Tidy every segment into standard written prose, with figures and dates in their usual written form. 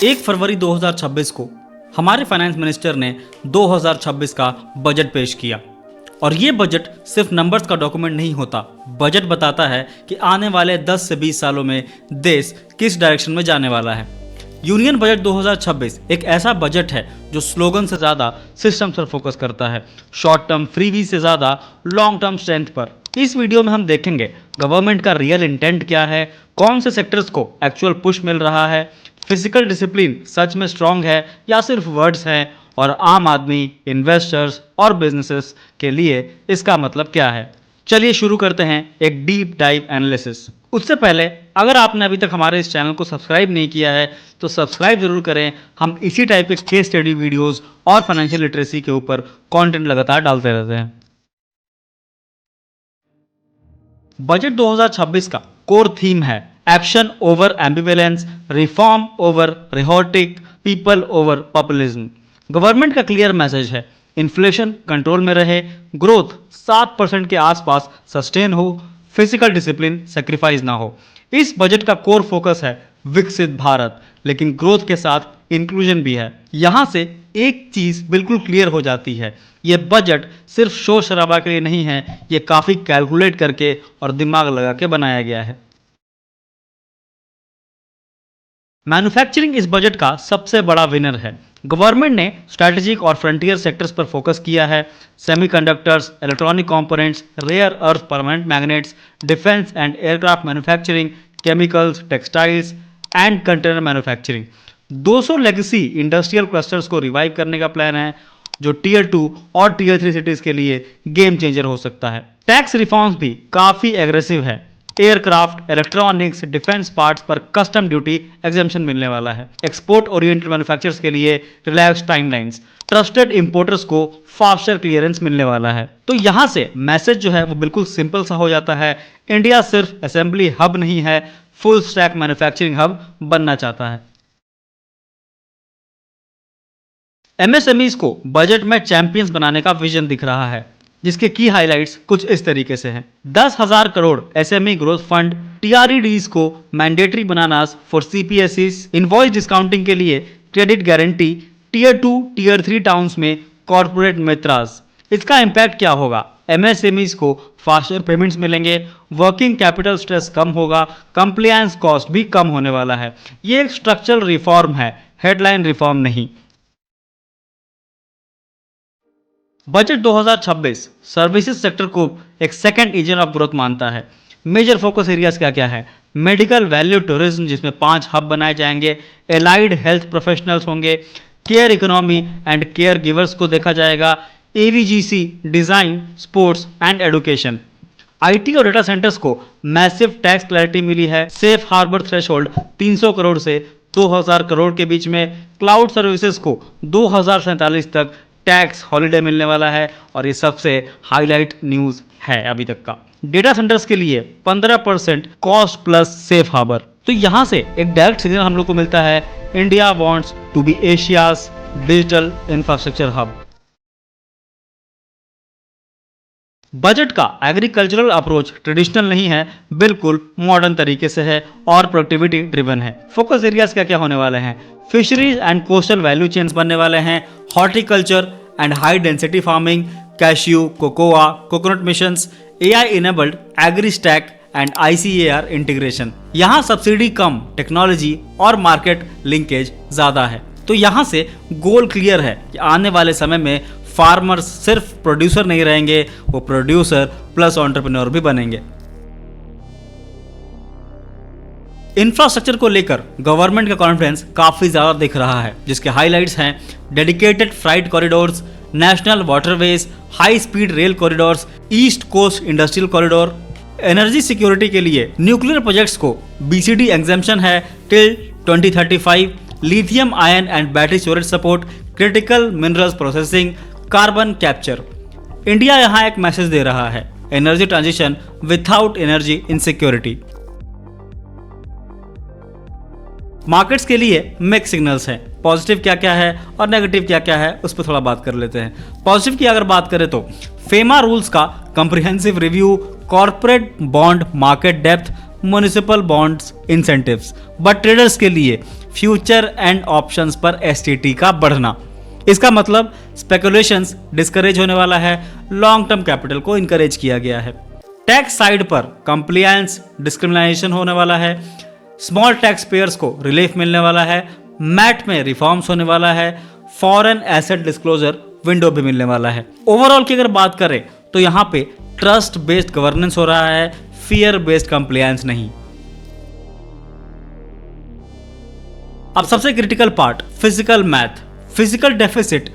1 फरवरी 2026 को हमारे finance minister ने 2026 का बजट पेश किया और ये बजट सिर्फ नंबर्स का डॉक्यूमेंट नहीं होता। बजट बताता है कि आने वाले 10 से 20 सालों में देश किस डायरेक्शन में जाने वाला है। यूनियन बजट 2026 एक ऐसा बजट है जो स्लोगन से ज़्यादा सिस्टम पर फोकस करता है, शॉर्ट टर्म फ्रीवी से ज़्यादा लॉन्ग टर्म स्ट्रेंथ पर। इस वीडियो में हम देखेंगे गवर्नमेंट का रियल इंटेंट क्या है, कौन से सेक्टर्स को एक्चुअल पुश मिल रहा है, फिजिकल डिसिप्लिन सच में स्ट्रांग है या सिर्फ वर्ड्स हैं, और आम आदमी, इन्वेस्टर्स और बिजनेसेस के लिए इसका मतलब क्या है। चलिए शुरू करते हैं एक डीप डाइव एनालिसिस। उससे पहले अगर आपने अभी तक हमारे इस चैनल को सब्सक्राइब नहीं किया है तो सब्सक्राइब जरूर करें। हम इसी टाइप के केस स्टडी वीडियोस और फाइनेंशियल लिटरेसी के ऊपर कंटेंट लगातार डालते रहते हैं। बजट 2026 का कोर थीम है action over ambivalence, reform over rhetoric, people over populism. Government का क्लियर मैसेज है इन्फ्लेशन कंट्रोल में रहे, ग्रोथ 7% के आसपास सस्टेन हो, फिजिकल डिसिप्लिन सेक्रीफाइस ना हो। इस बजट का कोर फोकस है विकसित भारत, लेकिन ग्रोथ के साथ इंक्लूजन भी है। यहां से एक चीज बिल्कुल क्लियर हो जाती है, ये बजट सिर्फ शोर शराबा के लिए नहीं है, ये काफी कैलकुलेट करके और दिमाग लगा के बनाया गया है। मैन्युफैक्चरिंग इस बजट का सबसे बड़ा विनर है। गवर्नमेंट ने स्ट्रैटेजिक और फ्रंटियर सेक्टर्स पर फोकस किया है। Semiconductors, electronic components, rare earth permanent magnets, defence and aircraft manufacturing, chemicals, textiles and container manufacturing. 200 legacy industrial clusters को रिवाइव करने का प्लान है जो टियर 2 और टियर 3 सिटीज के लिए गेम चेंजर हो सकता है। टैक्स रिफॉर्म्स भी काफी एग्रेसिव है। एयरक्राफ्ट, इलेक्ट्रॉनिक्स, डिफेंस पार्ट्स पर कस्टम ड्यूटी एग्जेम्पशन मिलने वाला है। एक्सपोर्ट ओरिएंटेड मैन्युफैक्चरर्स के लिए रिलैक्स टाइमलाइंस, ट्रस्टेड इंपोर्टर्स को फास्टर क्लियरेंस मिलने वाला है। तो यहां से मैसेज जो है वो बिल्कुल सिंपल सा हो जाता है, इंडिया सिर्फ असेंबली हब नहीं है, फुल स्टैक मैन्युफैक्चरिंग हब बनना चाहता है। एमएसएमईज को बजट में चैंपियंस बनाने का विजन दिख रहा है, जिसके की हाइलाइट्स कुछ इस तरीके से हैं। 10,000 crore SME growth fund, TReDS को मैंडेटरी बनाना फॉर सीपीएसईज, इनवॉइस डिस्काउंटिंग के लिए credit guarantee, tier 2 tier 3 towns में कॉर्पोरेट मित्रास। इसका इम्पैक्ट क्या होगा? एमएसएमईज को फास्टर पेमेंट्स मिलेंगे, वर्किंग कैपिटल स्ट्रेस कम होगा, कंप्लायंस कॉस्ट भी कम होने वाला है। ये एक स्ट्रक्चरल रिफॉर्म है, हेडलाइन रिफॉर्म नहीं। बजट 2026 सर्विसेज सेक्टर को एक सेकंड इंजन ऑफ ग्रोथ मानता है। मेजर फोकस एरियाज क्या क्या है? मेडिकल वैल्यू टूरिज्म, जिसमें 5 हब बनाए जाएंगे, एलाइड हेल्थ प्रोफेशनल्स होंगे, care economy and caregivers को देखा जाएगा, AVGC, design, sports and education. IT और डेटा सेंटर्स को मैसिव टैक्स क्लैरिटी मिली है। सेफ हार्बर थ्रेशोल्ड 300 करोड़ से 2000 करोड़ के बीच में। क्लाउड सर्विसेज को 2047 तक टैक्स हॉलिडे मिलने वाला है और ये सबसे हाईलाइट न्यूज़ है अभी तक का। डेटा सेंटर्स के लिए 15% कॉस्ट प्लस सेफ हार्बर। तो यहाँ से एक डायरेक्ट सिग्नल हम लोग को मिलता है, India wants to be Asia's digital infrastructure hub. Budget का एग्रीकल्चरल अप्रोच ट्रेडिशनल नहीं है, बिल्कुल मॉडर्न तरीके से है और प्रोडक्टिविटी ड्रिवन है। फोकस एरियाज क्या क्या होने वाले हैं? Fisheries and coastal value chains बनने वाले हैं, horticulture and high density farming, cashew, cocoa, coconut missions, AI enabled agri stack and ICAR integration. यहाँ सब्सिडी कम, टेक्नोलॉजी और मार्केट लिंकेज ज्यादा है। तो यहाँ से गोल क्लियर है कि आने वाले समय में फार्मर्स सिर्फ प्रोड्यूसर नहीं रहेंगे, वो प्रोड्यूसर प्लस एंटरप्रेन्योर भी बनेंगे। इंफ्रास्ट्रक्चर को लेकर गवर्नमेंट का कॉन्फिडेंस काफी ज्यादा दिख रहा है, जिसके हाइलाइट्स हैं dedicated freight corridors, national waterways, high speed rail corridors, east coast industrial corridor. Energy security के लिए न्यूक्लियर प्रोजेक्ट्स को बीसीडी एग्जेम्पशन है till 2035, lithium ion and battery storage support, critical minerals processing, carbon capture. India यहाँ एक message दे रहा है, energy transition without energy insecurity. Markets के लिए मिक्स सिग्नल्स हैं, पॉजिटिव क्या क्या है और नेगेटिव क्या क्या है उस पर थोड़ा बात कर लेते हैं। पॉजिटिव की अगर बात करें तो फेमा रूल्स का comprehensive review, corporate bond market depth, municipal bonds incentives. But traders के लिए फ्यूचर एंड ऑप्शंस पर एसटीटी का बढ़ना। इसका मतलब स्पेकुलेशंस डिस्करेज होने वाला है, लॉन्ग टर्म कैपिटल को इनकरेज किया गया है। टैक्स साइड पर कंप्लायंस डिस्क्रिमिनेशन होने वाला है, स्मॉल टैक्स पेयर्स को रिलीफ मिलने वाला है, मैट में रिफॉर्म्स होने वाला है, फॉरेन एसेट डिस्क्लोजर विंडो भी मिलने वाला है। ओवरऑल की अगर बात करें तो यहाँ पे ट्रस्ट बेस्ड गवर्नेंस हो रहा है, फियर बेस्ड कंप्लायंस नहीं। अब सबसे critical part, physical math. Physical deficit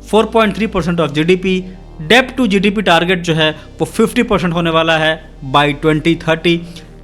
4.3% of GDP, डेब्ट टू जीडीपी टारगेट जो है वो 50% होने वाला है बाय 2030।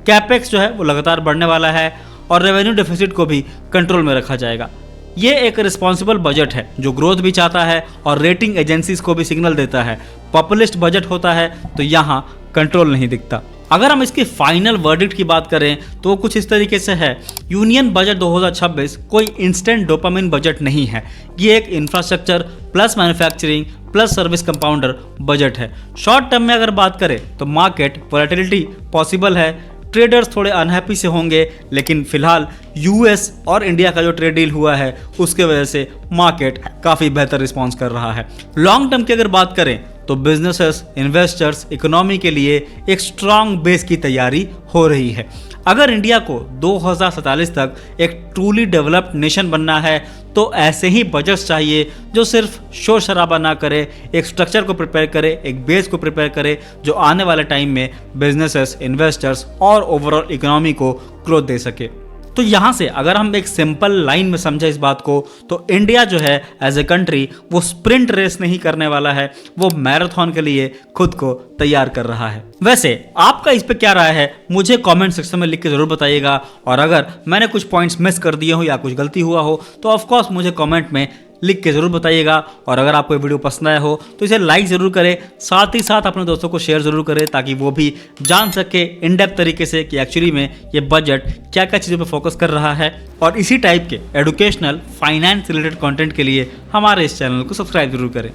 कैपेक्स जो है वो लगातार बढ़ने वाला है और रेवेन्यू डेफिसिट को भी कंट्रोल में रखा जाएगा। ये एक रिस्पॉन्सिबल बजट है जो ग्रोथ भी चाहता है और रेटिंग एजेंसीज को भी सिग्नल देता है। पॉपुलिस्ट बजट होता है तो यहाँ कंट्रोल नहीं दिखता। अगर हम इसकी फाइनल वर्डिक्ट की बात करें तो वो कुछ इस तरीके से है। यूनियन बजट 2026 कोई इंस्टेंट डोपामिन बजट नहीं है। ये एक infrastructure plus manufacturing plus service compounder budget है। शॉर्ट टर्म में अगर बात करें तो मार्केट वोलेटिलिटी पॉसिबल है, ट्रेडर्स थोड़े अनहैप्पी से होंगे, लेकिन फिलहाल यूएस और इंडिया का जो ट्रेड डील हुआ है उसके वजह से मार्केट काफ़ी बेहतर रिस्पॉन्स कर रहा है। लॉन्ग टर्म की अगर बात करें तो बिजनेसेस, इन्वेस्टर्स, इकोनॉमी के लिए एक स्ट्रांग बेस की तैयारी हो रही है। अगर इंडिया को 2047 तक एक ट्रूली डेवलप्ड नेशन बनना है तो ऐसे ही बजट्स चाहिए जो सिर्फ शोर शराबा ना करे, एक स्ट्रक्चर को प्रिपेयर करे, एक बेस को प्रिपेयर करे जो आने वाले टाइम में बिजनेसेस, इन्वेस्टर्स और ओवरऑल इकोनॉमी को ग्रोथ दे सके। तो यहाँ से अगर हम एक सिंपल लाइन में समझे इस बात को तो इंडिया जो है एज ए कंट्री वो स्प्रिंट रेस नहीं करने वाला है, वो मैराथन के लिए खुद को तैयार कर रहा है। वैसे आपका इस पे क्या राय है मुझे कमेंट सेक्शन में लिख के जरूर बताइएगा, और अगर मैंने कुछ पॉइंट्स मिस कर दिए हो या कुछ गलती हुआ हो तो ऑफकोर्स मुझे कमेंट में लिख के ज़रूर बताइएगा। और अगर आपको ये वीडियो पसंद आया हो तो इसे लाइक ज़रूर करें, साथ ही साथ अपने दोस्तों को शेयर ज़रूर करें ताकि वो भी जान सके इन डेप्थ तरीके से कि एक्चुअली में ये बजट क्या क्या चीज़ों पे फोकस कर रहा है। और इसी टाइप के एजुकेशनल फाइनेंस रिलेटेड कंटेंट के लिए हमारे इस चैनल को सब्सक्राइब जरूर करें।